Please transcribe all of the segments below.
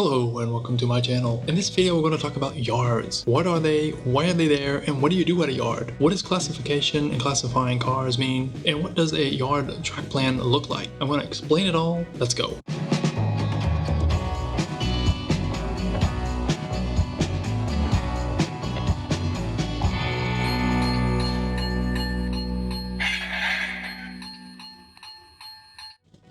Hello and welcome to my channel. In this video we're going to talk about yards. What are they, why are they there, and what do you do at a yard? What does classification and classifying cars mean? And what does a yard track plan look like? I'm going to explain it all. Let's go.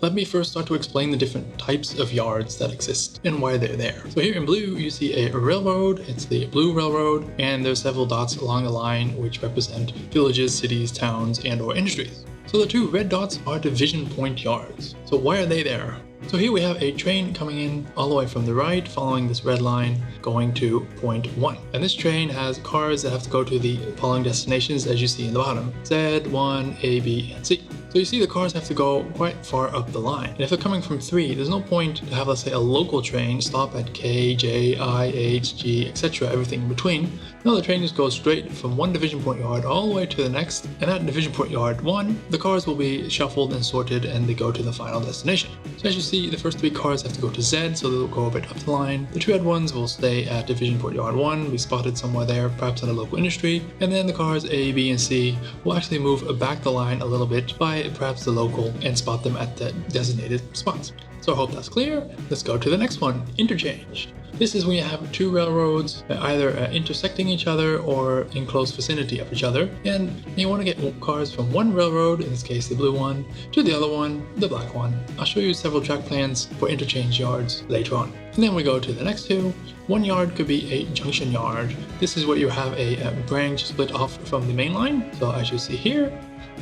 Let me first start to explain the different types of yards that exist and why they're there. So here in blue, you see a railroad. It's the blue railroad, and there's several dots along the line which represent villages, cities, towns, and or industries. So the two red dots are division point yards. So why are they there? So here we have a train coming in all the way from the right, following this red line, going to point 1. And this train has cars that have to go to the following destinations as you see in the bottom: Z, 1, A, B, and C. So you see the cars have to go quite far up the line. And if they're coming from 3, there's no point to have, let's say, a local train stop at K, J, I, H, G, etc., everything in between. No, the train just goes straight from one division point yard all the way to the next. And at division point yard 1, the cars will be shuffled and sorted and they go to the final destination. So as you see, the first 3 cars have to go to Z, so they'll go a bit up the line. The 2 red ones will stay at division point yard 1, be spotted somewhere there, perhaps in a local industry. And then the cars A, B, and C will actually move back the line a little bit by perhaps the local and spot them at the designated spots. So I hope that's clear. Let's go to the next one, interchange. This is when you have 2 railroads either intersecting each other or in close vicinity of each other, and you want to get cars from one railroad, in this case the blue one, to the other one, the black one. I'll show you several track plans for interchange yards later on. And then we go to the next 2. One yard could be a junction yard. This is where you have a branch split off from the main line, so as you see here.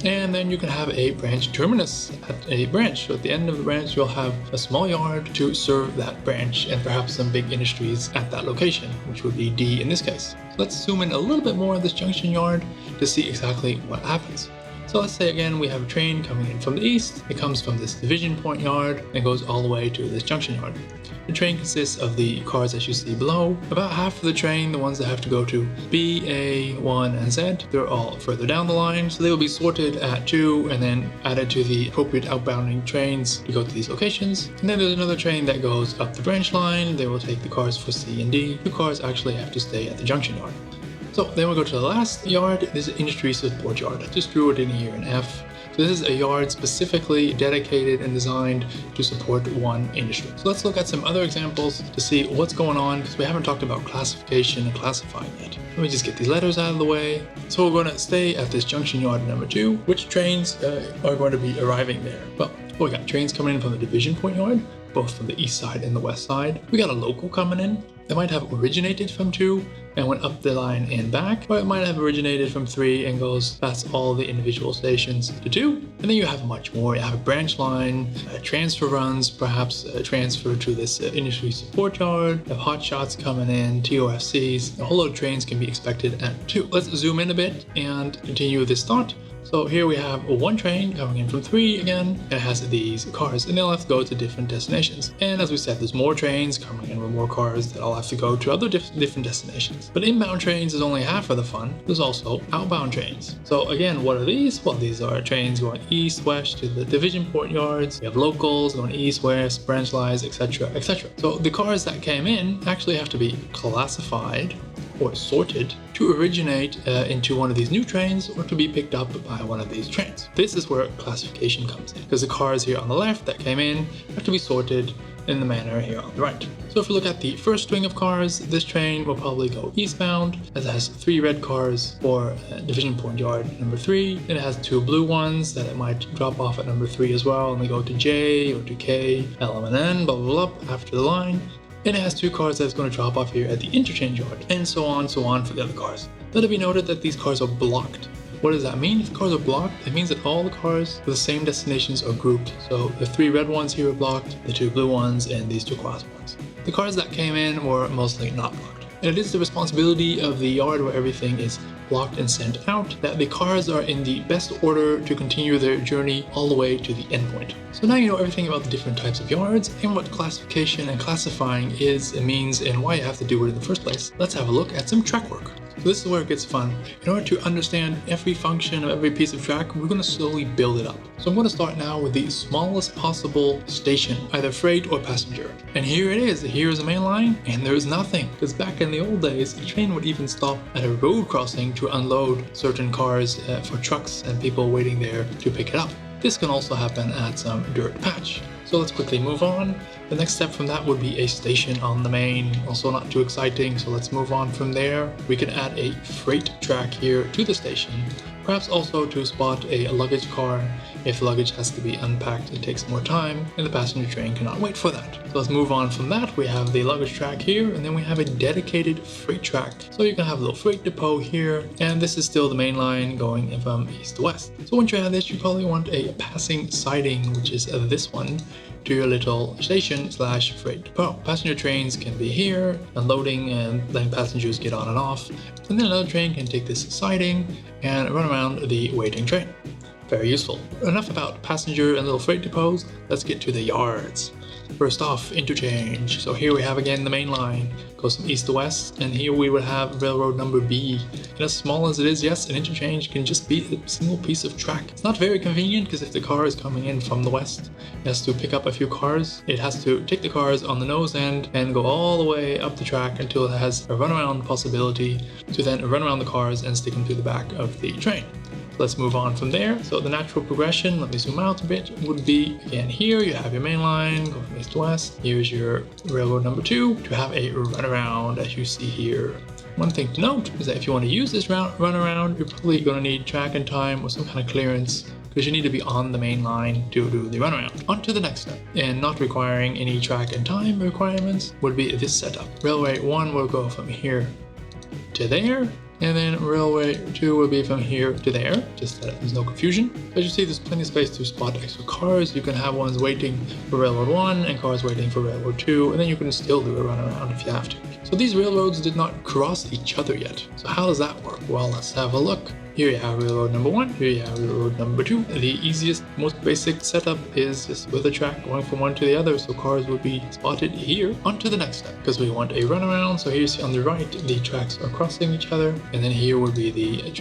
And then you can have a branch terminus at a branch. So at the end of the branch, you'll have a small yard to serve that branch and perhaps some big industries at that location, which would be D in this case. So let's zoom in a little bit more on this junction yard to see exactly what happens. So let's say again, we have a train coming in from the east. It comes from this division point yard and goes all the way to this junction yard. The train consists of the cars as you see below. About half of the train, the ones that have to go to B, A, 1, and Z, they're all further down the line. So they will be sorted at 2 and then added to the appropriate outbounding trains to go to these locations. And then there's another train that goes up the branch line. They will take the cars for C and D. The cars actually have to stay at the junction yard. So then we'll go to the last yard. This is industry support yard. I just drew it in here in F. So this is a yard specifically dedicated and designed to support one industry. So let's look at some other examples to see what's going on, because we haven't talked about classification and classifying yet. Let me just get these letters out of the way. So we're going to stay at this junction yard number 2. Which trains are going to be arriving there? Well, we got trains coming in from the division point yard, both from the east side and the west side. We got a local coming in. They might have originated from 2 and went up the line and back, or it might have originated from 3 and goes past all the individual stations to 2. And then you have much more. You have a branch line, transfer runs, perhaps a transfer to this industry support yard. You have hot shots coming in, TOFCs. A whole lot of trains can be expected at 2. Let's zoom in a bit and continue this thought. So here we have one train coming in from 3 again, and it has these cars, and they'll have to go to different destinations. And as we said, there's more trains coming in with more cars that all have to go to other different destinations. But inbound trains is only half of the fun. There's also outbound trains. So again, what are these? Well, these are trains going east, west to the division port yards. We have locals going east, west, branch lines, etc., etc. So the cars that came in actually have to be classified or sorted to originate into one of these new trains or to be picked up by one of these trains. This is where classification comes in, because the cars here on the left that came in have to be sorted in the manner here on the right. So if we look at the first string of cars, this train will probably go eastbound, as it has 3 red cars for division point yard number 3. Then it has 2 blue ones that it might drop off at number 3 as well, and they go to J or to K, L, M, and N, blah, blah, blah, after the line. And it has 2 cars that's going to drop off here at the interchange yard, and so on for the other cars. Let it be noted that these cars are blocked. What does that mean? If the cars are blocked, it means that all the cars with the same destinations are grouped. So the 3 red ones here are blocked, the 2 blue ones, and these 2 cross ones. The cars that came in were mostly not blocked. And it is the responsibility of the yard where everything is blocked and sent out that the cars are in the best order to continue their journey all the way to the endpoint. So now you know everything about the different types of yards and what classification and classifying is and means and why you have to do it in the first place. Let's have a look at some track work. So this is where it gets fun. In order to understand every function of every piece of track, we're going to slowly build it up. So I'm going to start now with the smallest possible station, either freight or passenger. And here it is. Here is the main line, and there's nothing. Because back in the old days, the train would even stop at a road crossing to unload certain cars for trucks and people waiting there to pick it up. This can also happen at some dirt patch. So let's quickly move on. The next step from that would be a station on the main. Also not too exciting, so let's move on from there. We can add a freight track here to the station. Perhaps also to spot a luggage car. If luggage has to be unpacked, it takes more time, and the passenger train cannot wait for that. So let's move on from that. We have the luggage track here, and then we have a dedicated freight track. So you can have a little freight depot here, and this is still the main line going from east to west. So once you have this, you probably want a passing siding, which is this one, to your little station / freight depot. Passenger trains can be here, unloading and letting passengers get on and off, and then another train can take this siding and run around the waiting train. Very useful. Enough about passenger and little freight depots, let's get to the yards. First off, interchange. So here we have again the main line, goes from east to west, and here we would have railroad number B. And as small as it is, yes, an interchange can just be a single piece of track. It's not very convenient because if the car is coming in from the west, it has to pick up a few cars. It has to take the cars on the nose end and go all the way up the track until it has a runaround possibility to then run around the cars and stick them to the back of the train. Let's move on from there. So the natural progression, let me zoom out a bit, would be again here you have your main line, go from east to west. Here's your railroad number 2 to have a runaround as you see here. One thing to note is that if you want to use this runaround, you're probably going to need track and time or some kind of clearance because you need to be on the main line to do the runaround. On to the next step, and not requiring any track and time requirements would be this setup. Railway 1 will go from here to there, and then railway 2 will be from here to there, just that there's no confusion. As you see, there's plenty of space to spot extra cars. You can have ones waiting for railroad 1 and cars waiting for railroad 2, and then you can still do a runaround if you have to. So these railroads did not cross each other yet. So how does that work? Well, let's have a look. Here you have railroad number 1, here you have railroad number 2. The easiest, most basic setup is just with a track going from one to the other, so cars would be spotted here. On to the next step, because we want a runaround. So here you see on the right, the tracks are crossing each other, and then here would be the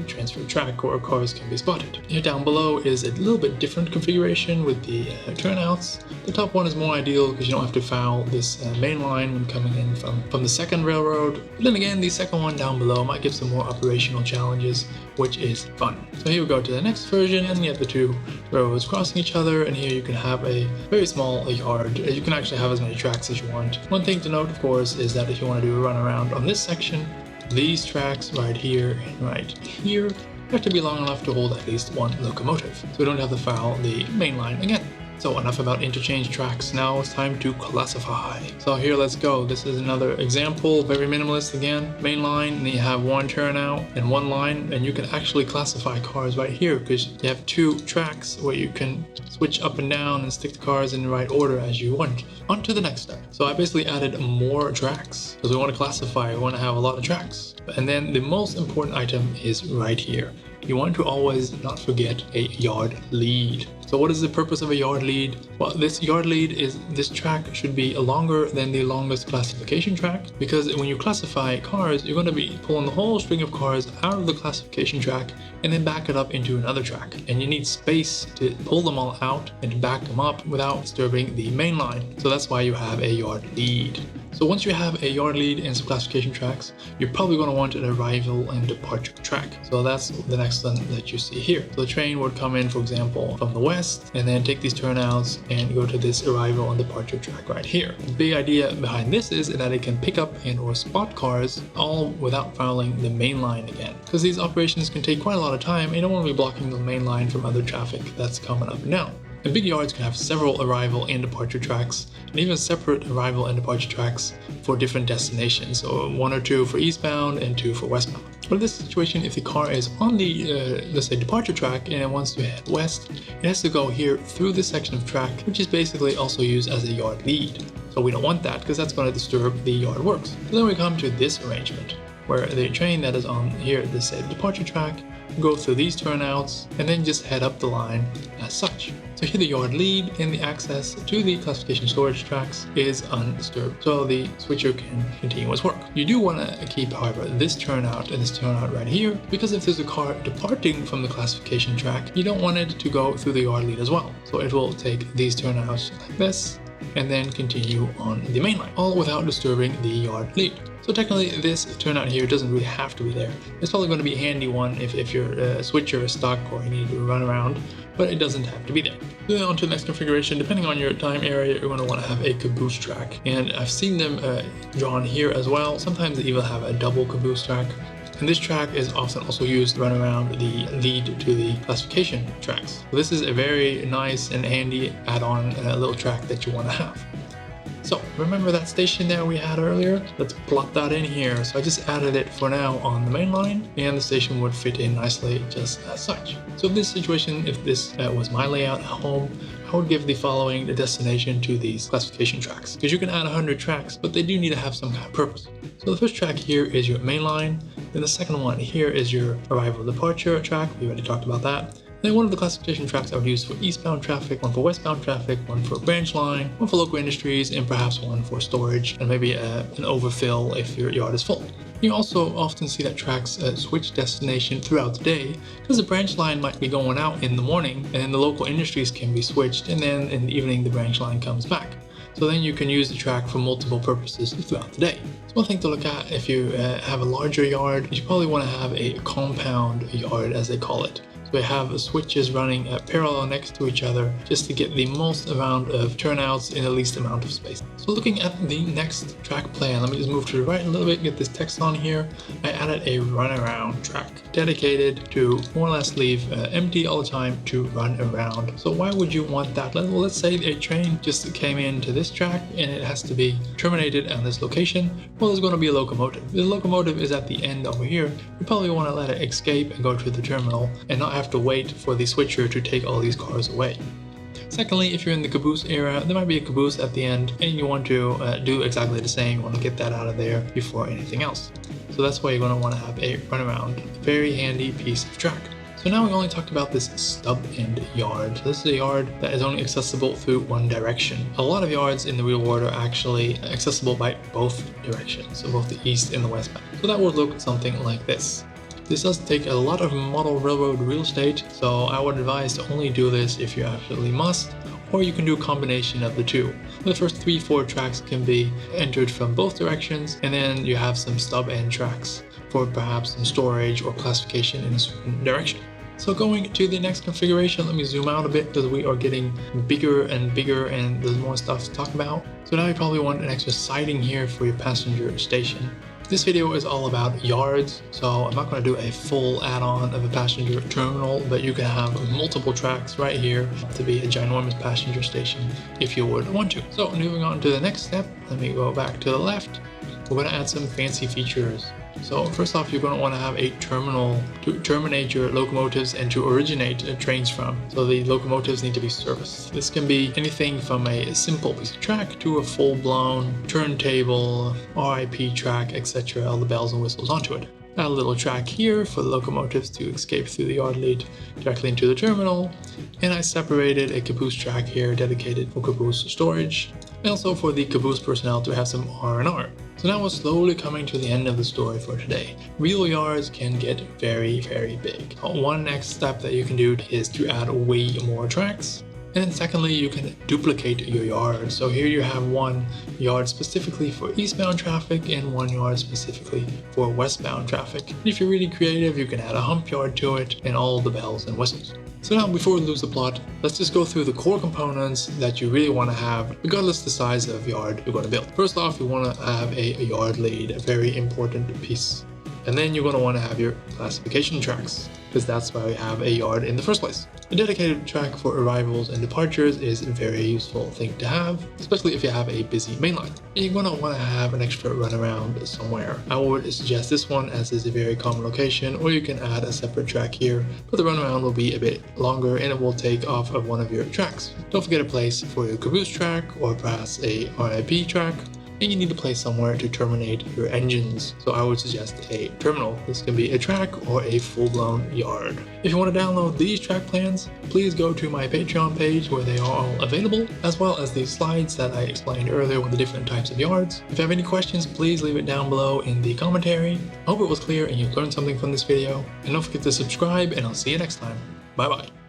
transfer track where cars can be spotted. Here down below is a little bit different configuration with the turnouts. The top one is more ideal because you don't have to foul this main line when coming in from the second railroad. But then again, the second one down below might give some more operational challenges, which is fun. So here we go to the next version, and you have the two railroads crossing each other, and here you can have a very small yard. You can actually have as many tracks as you want. One thing to note, of course, is that if you want to do a runaround on this section, these tracks right here and right here have to be long enough to hold at least one locomotive, so we don't have to foul the main line again. So enough about interchange tracks, now it's time to classify. So here, let's go. This is another example, very minimalist again. Main line, and you have one turnout and one line, and you can actually classify cars right here because you have two tracks where you can switch up and down and stick the cars in the right order as you want. On to the next step. So I basically added more tracks because we want to classify, we want to have a lot of tracks. And then the most important item is right here. You want to always not forget a yard lead. So what is the purpose of a yard lead? Well, this yard lead is this track should be longer than the longest classification track, because when you classify cars, you're going to be pulling the whole string of cars out of the classification track and then back it up into another track. And you need space to pull them all out and to back them up without disturbing the main line. So that's why you have a yard lead. So once you have a yard lead and some classification tracks, you're probably going to want an arrival and departure track. So that's the next one that you see here. So the train would come in, for example, from the west and then take these turnouts and go to this arrival and departure track right here. The big idea behind this is that it can pick up and or spot cars all without fouling the main line again. Because these operations can take quite a lot of time and you don't want to be blocking the main line from other traffic that's coming up and down. And big yards can have several arrival and departure tracks, and even separate arrival and departure tracks for different destinations, so 1 or 2 for eastbound and 2 for westbound. But in this situation, if the car is on the, let's say, departure track and it wants to head west, it has to go here through this section of track, which is basically also used as a yard lead. So we don't want that because that's going to disturb the yard works. So then we come to this arrangement. where the train that is on here, this departure track, go through these turnouts and then just head up the line as such. So here the yard lead and the access to the classification storage tracks is undisturbed, so the switcher can continue its work. You do want to keep, however, this turnout and this turnout right here, because if there's a car departing from the classification track, you don't want it to go through the yard lead as well. So it will take these turnouts like this and then continue on the main line, all without disturbing the yard lead. So technically this turnout here doesn't really have to be there. It's probably going to be a handy one if your switcher is stuck or you need to run around, but it doesn't have to be there. Then on to the next configuration, depending on your time area, you're going to want to have a caboose track. And I've seen them drawn here as well. Sometimes they even have a double caboose track. And this track is often also used to run around the lead to the classification tracks. So this is a very nice and handy add-on little track that you want to have. So remember that station that we had earlier? Let's plot that in here. So I just added it for now on the main line, and the station would fit in nicely just as such. So in this situation, if this was my layout at home, I would give the following destination to these classification tracks, because you can add 100 tracks, but they do need to have some kind of purpose. So the first track here is your main line, then the second one here is your arrival departure track. We already talked about that. Then one of the classification tracks I would use for eastbound traffic, one for westbound traffic, one for branch line, one for local industries, and perhaps one for storage, and maybe an overfill if your yard is full. You also often see that tracks switch destination throughout the day, because the branch line might be going out in the morning, and then the local industries can be switched, and then in the evening the branch line comes back. So then you can use the track for multiple purposes throughout the day. So one thing to look at if you have a larger yard, you probably want to have a compound yard, as they call it. We have switches running parallel next to each other just to get the most amount of turnouts in the least amount of space. So looking at the next track plan, let me just move to the right a little bit, get this text on here. I added a runaround track dedicated to more or less leave empty all the time to run around. So why would you want that? Well, let's say a train just came into this track and it has to be terminated at this location. Well, there's going to be a locomotive. The locomotive is at the end over here. You probably want to let it escape and go to the terminal and not have to wait for the switcher to take all these cars away. Secondly, if you're in the caboose era, there might be a caboose at the end and you want to do exactly the same. You want to get that out of there before anything else. So that's why you're going to want to have a runaround, very handy piece of track. So now we only talked about this stub end yard. So this is a yard that is only accessible through one direction. A lot of yards in the real world are actually accessible by both directions, so both the east and the west. So that would look something like this. This does take a lot of model railroad real estate, so I would advise to only do this if you absolutely must, or you can do a combination of the two. The first 3-4 tracks can be entered from both directions, and then you have some stub end tracks for perhaps some storage or classification in a certain direction. So going to the next configuration, let me zoom out a bit because we are getting bigger and bigger and there's more stuff to talk about. So now you probably want an extra siding here for your passenger station. This video is all about yards, so I'm not going to do a full add-on of a passenger terminal, but you can have multiple tracks right here to be a ginormous passenger station if you would want to. So moving on to the next step, let me go back to the left. We're going to add some fancy features. So first off, you're going to want to have a terminal to terminate your locomotives and to originate trains from. So the locomotives need to be serviced. This can be anything from a simple piece of track to a full-blown turntable, RIP track, etc. All the bells and whistles onto it. Add a little track here for the locomotives to escape through the yard lead directly into the terminal. And I separated a caboose track here dedicated for caboose storage, and also for the caboose personnel to have some R&R. So now we're slowly coming to the end of the story for today. Real yards can get very, very big. One next step that you can do is to add way more tracks. And then secondly, you can duplicate your yard. So here you have one yard specifically for eastbound traffic and one yard specifically for westbound traffic. And if you're really creative, you can add a hump yard to it and all the bells and whistles. So now before we lose the plot, let's just go through the core components that you really want to have regardless the size of yard you're going to build. First off, you want to have a yard lead, a very important piece. And then you're going to want to have your classification tracks, because that's why we have a yard in the first place. A dedicated track for arrivals and departures is a very useful thing to have, especially if you have a busy mainline. And you're going to want to have an extra runaround somewhere. I would suggest this one as this is a very common location, or you can add a separate track here, but the runaround will be a bit longer and it will take off of one of your tracks. Don't forget a place for your caboose track or perhaps a RIP track. and you need a place somewhere to terminate your engines. So I would suggest a terminal. This can be a track or a full-blown yard. If you want to download these track plans, please go to my Patreon page where they are all available, as well as these slides that I explained earlier with the different types of yards. If you have any questions, please leave it down below in the commentary. I hope it was clear and you learned something from this video, and don't forget to subscribe, and I'll see you next time. Bye bye.